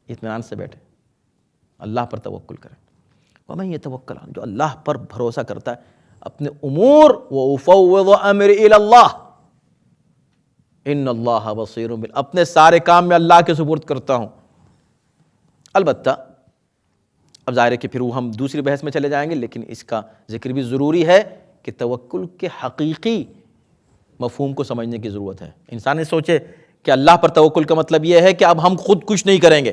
اطمینان سے بیٹھیں، اللہ پر توکل کریں۔ وَمَن يَتَوَکَّلْ، جو اللہ پر بھروسہ کرتا ہے اپنے امور، وَأُفَوِّضُ أَمْرِي إِلَى اللَّهِ إِنَّ اللَّهَ بَصِيرٌ، اپنے سارے کام میں اللہ کے سپرد کرتا ہوں۔ البتہ اب ظاہر ہے کہ پھر وہ ہم دوسری بحث میں چلے جائیں گے، لیکن اس کا ذکر بھی ضروری ہے کہ توکل کے حقیقی مفہوم کو سمجھنے کی ضرورت ہے۔ انسان نے سوچے کہ اللہ پر توکل کا مطلب یہ ہے کہ اب ہم خود کچھ نہیں کریں گے۔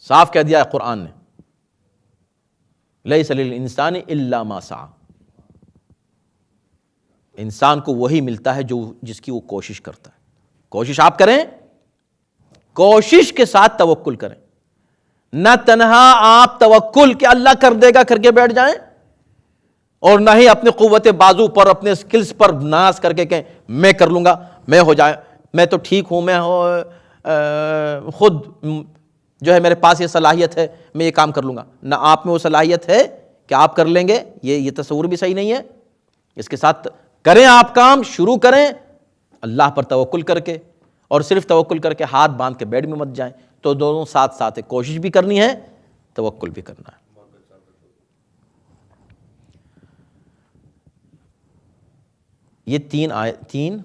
صاف کہہ دیا ہے قرآن نے، لیس للانسان الا ما سعی، انسان کو وہی ملتا ہے جو جس کی وہ کوشش کرتا ہے۔ کوشش آپ کریں، کوشش کے ساتھ توکل کریں، نہ تنہا آپ توکل کہ اللہ کر دے گا کر کے بیٹھ جائیں، اور نہ ہی اپنے قوت بازو پر اپنے سکلز پر ناز کر کے کہیں میں کر لوں گا، میں ہو جائے، میں تو ٹھیک ہوں، میں خود جو ہے میرے پاس یہ صلاحیت ہے، میں یہ کام کر لوں گا۔ نہ آپ میں وہ صلاحیت ہے کہ آپ کر لیں گے، یہ تصور بھی صحیح نہیں ہے۔ اس کے ساتھ کریں، آپ کام شروع کریں اللہ پر توکل کر کے، اور صرف توکل کر کے ہاتھ باندھ کے بیڈ میں مت جائیں، تو دونوں ساتھ ساتھ ہے، کوشش بھی کرنی ہے، توکل بھی کرنا ہے۔ یہ تین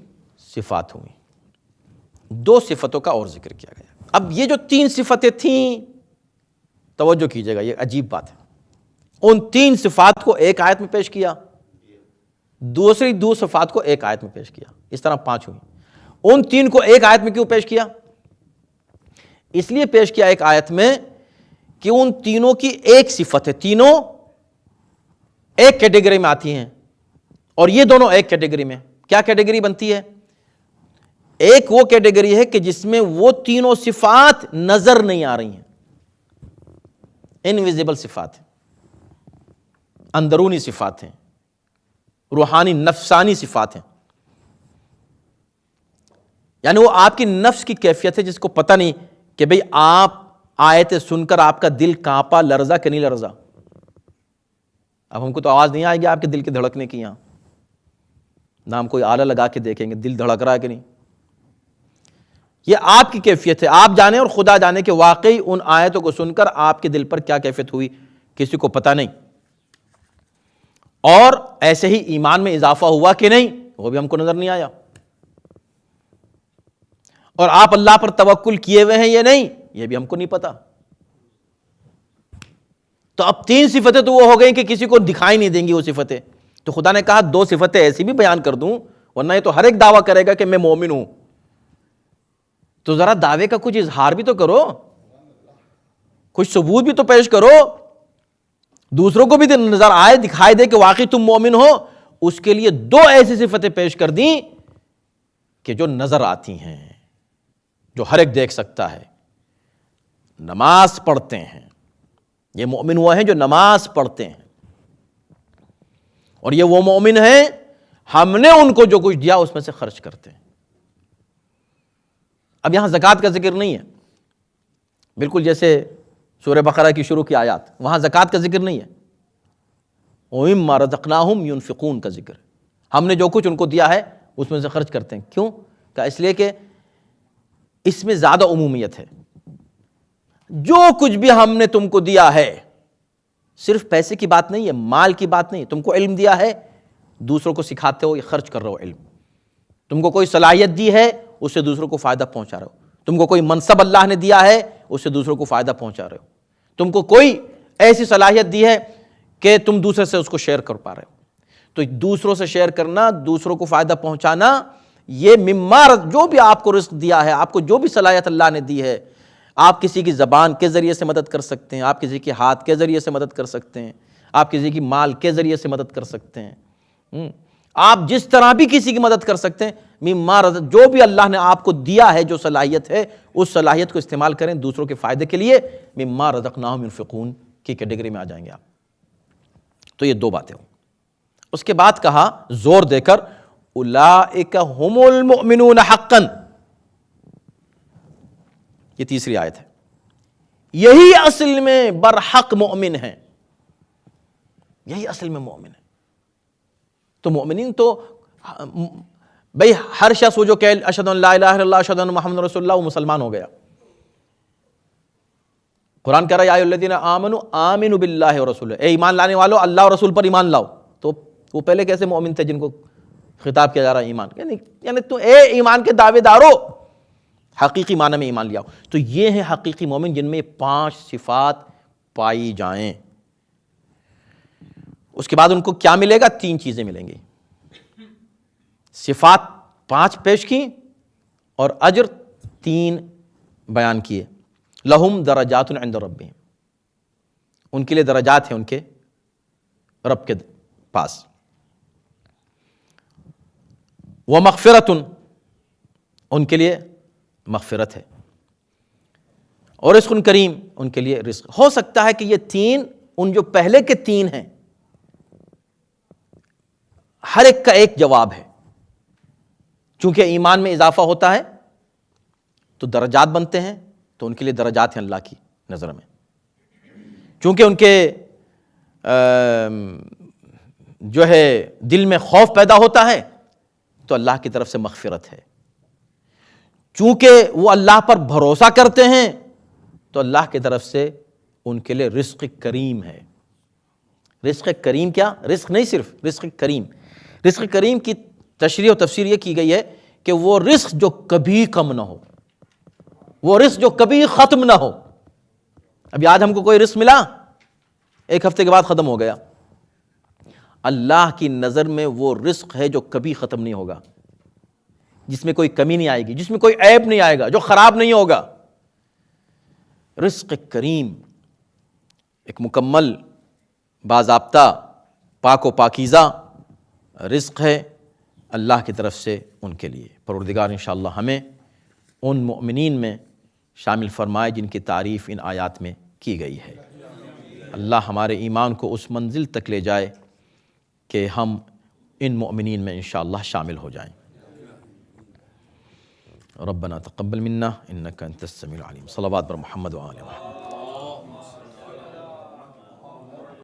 صفات ہوئیں، 2 صفتوں کا اور ذکر کیا گیا۔ اب یہ جو 3 صفتیں تھیں، توجہ کیجئے گا، یہ عجیب بات ہے، ان 3 صفات کو ایک آیت میں پیش کیا، دوسری 2 صفات کو ایک آیت میں پیش کیا، اس طرح 5 ہوئی۔ ان 3 کو ایک آیت میں کیوں پیش کیا؟ اس لیے پیش کیا ایک آیت میں کہ ان تینوں کی ایک صفت ہے، تینوں ایک کیٹیگری میں آتی ہیں، اور یہ دونوں ایک کیٹیگری میں۔ کیا کیٹیگری بنتی ہے؟ ایک وہ کیٹیگری ہے کہ جس میں وہ تینوں صفات نظر نہیں آ رہی ہیں، انویزیبل صفات ہیں، اندرونی صفات ہیں، روحانی نفسانی صفات ہیں، یعنی وہ آپ کی نفس کی کیفیت ہے جس کو پتہ نہیں کہ بھئی آپ آیتیں سن کر آپ کا دل کانپا، لرزا کہ نہیں لرزا۔ اب ہم کو تو آواز نہیں آئے گی آپ کے دل کے دھڑکنے کی، یہاں نہ ہم کوئی آلہ لگا کے دیکھیں گے دل دھڑک رہا ہے کہ نہیں۔ یہ آپ کی کیفیت ہے، آپ جانیں اور خدا جانے کہ واقعی ان آیتوں کو سن کر آپ کے دل پر کیا کیفیت ہوئی، کسی کو پتہ نہیں۔ اور ایسے ہی ایمان میں اضافہ ہوا کہ نہیں، وہ بھی ہم کو نظر نہیں آیا۔ اور آپ اللہ پر توکل کیے ہوئے ہیں یا نہیں، یہ بھی ہم کو نہیں پتا۔ تو اب 3 صفتیں تو وہ ہو گئیں کہ کسی کو دکھائی نہیں دیں گی وہ صفتیں۔ تو خدا نے کہا 2 صفتیں ایسی بھی بیان کر دوں، ورنہ یہ تو ہر ایک دعویٰ کرے گا کہ میں مومن ہوں، تو ذرا دعوے کا کچھ اظہار بھی تو کرو، کچھ ثبوت بھی تو پیش کرو، دوسروں کو بھی نظر آئے، دکھائی دے کہ واقعی تم مومن ہو۔ اس کے لیے 2 ایسی صفتیں پیش کر دیں کہ جو نظر آتی ہیں، جو ہر ایک دیکھ سکتا ہے۔ نماز پڑھتے ہیں، یہ مومن وہ ہیں جو نماز پڑھتے ہیں، اور یہ وہ مومن ہیں ہم نے ان کو جو کچھ دیا اس میں سے خرچ کرتے ہیں۔ اب یہاں زکوٰۃ کا ذکر نہیں ہے، بالکل جیسے سورہ بقرہ کی شروع کی آیات، وہاں زکوٰۃ کا ذکر نہیں ہے، وَمِمَّا رَزَقْنَاهُمْ يُنْفِقُونَ کا ذکر ہے۔ ہم نے جو کچھ ان کو دیا ہے اس میں سے خرچ کرتے ہیں۔ کیوں؟ کہ اس لیے کہ اس میں زیادہ عمومیت ہے۔ جو کچھ بھی ہم نے تم کو دیا ہے، صرف پیسے کی بات نہیں ہے، مال کی بات نہیں ہے، تم کو علم دیا ہے، دوسروں کو سکھاتے ہو یا خرچ کر رہے ہو علم، تم کو کوئی صلاحیت دی ہے، اس سے دوسروں کو فائدہ پہنچا رہے ہو، تم کو کوئی منصب اللہ نے دیا ہے، اس سے دوسروں کو فائدہ پہنچا رہے ہو، تم کو کوئی ایسی صلاحیت دی ہے کہ تم دوسرے سے اس کو شیئر کر پا رہے ہو۔ تو دوسروں سے شیئر کرنا، دوسروں کو فائدہ پہنچانا، یہ ممار جو بھی آپ کو رزق دیا ہے، آپ کو جو بھی صلاحیت اللہ نے دی ہے، آپ کسی کی زبان کے ذریعے سے مدد کر سکتے ہیں، آپ کسی کے ہاتھ کے ذریعے سے مدد کر سکتے ہیں، آپ کسی کی مال کے ذریعے سے مدد کر سکتے ہیں، آپ جس طرح بھی کسی کی مدد کر سکتے ہیں۔ مما رزق، جو بھی اللہ نے آپ کو دیا ہے، جو صلاحیت ہے، اس صلاحیت کو استعمال کریں دوسروں کے فائدے کے لیے۔ مما رزقناہم ينفقون کی کیٹیگری میں آ جائیں گے آپ۔ تو یہ دو باتیں ہوں۔ اس کے بعد کہا زور دے کر اولئک ھم المؤمنون حقا، یہ تیسری آیت ہے، یہی اصل میں برحق مومن ہیں، یہی اصل میں مومن ہے۔ تو مومنین تو بھئی ہر شخص وہ جو کہ اشہد ان لا الہ الا اللہ اشہد ان محمد رسول اللہ، وہ مسلمان ہو گیا۔ قرآن کہہ رہا ہے یا ایھا الذین آمنوا آمنوا باللہ ورسولہ، اے ایمان لانے والو اللہ اور رسول پر ایمان لاؤ۔ تو وہ پہلے کیسے مومن تھے جن کو خطاب کیا جا رہا ہے ایمان؟ یعنی تو اے ایمان کے دعوے دارو، حقیقی معنی میں ایمان لیاؤ۔ تو یہ ہیں حقیقی مومن جن میں 5 صفات پائی جائیں۔ اس کے بعد ان کو کیا ملے گا؟ 3 چیزیں ملیں گی۔ صفات 5 پیش کی اور اجر 3 بیان کیے۔ لہم درجات عند ربہم، ان کے لیے درجات ہیں ان کے رب کے پاس۔ ومغفرۃ، ان کے لیے مغفرت ہے۔ اور رزق کریم، ان کے لیے رزق۔ ہو سکتا ہے کہ یہ 3 ان جو پہلے کے 3 ہیں، ہر ایک کا ایک جواب ہے۔ چونکہ ایمان میں اضافہ ہوتا ہے تو درجات بنتے ہیں، تو ان کے لیے درجات ہیں اللہ کی نظر میں۔ چونکہ ان کے جو ہے دل میں خوف پیدا ہوتا ہے تو اللہ کی طرف سے مغفرت ہے۔ چونکہ وہ اللہ پر بھروسہ کرتے ہیں تو اللہ کی طرف سے ان کے لیے رزق کریم ہے۔ رزق کریم کیا؟ رزق نہیں، صرف رزق کریم۔ رزق کریم کی تشریح و تفسیر یہ کی گئی ہے کہ وہ رزق جو کبھی کم نہ ہو، وہ رزق جو کبھی ختم نہ ہو۔ ابھی آج ہم کو کوئی رزق ملا، 1 ہفتے کے بعد ختم ہو گیا۔ اللہ کی نظر میں وہ رزق ہے جو کبھی ختم نہیں ہوگا، جس میں کوئی کمی نہیں آئے گی، جس میں کوئی عیب نہیں آئے گا، جو خراب نہیں ہوگا۔ رزق کریم ایک مکمل، باضابطہ، پاک و پاکیزہ رزق ہے اللہ کی طرف سے ان کے لیے۔ پروردگار انشاءاللہ ہمیں ان مؤمنین میں شامل فرمائے جن کی تعریف ان آیات میں کی گئی ہے۔ اللہ ہمارے ایمان کو اس منزل تک لے جائے کہ ہم ان مؤمنین میں انشاءاللہ شامل ہو جائیں۔ ربنا تقبل منا انک انت السمیع العلیم۔ صلوات بر محمد و آل محمد۔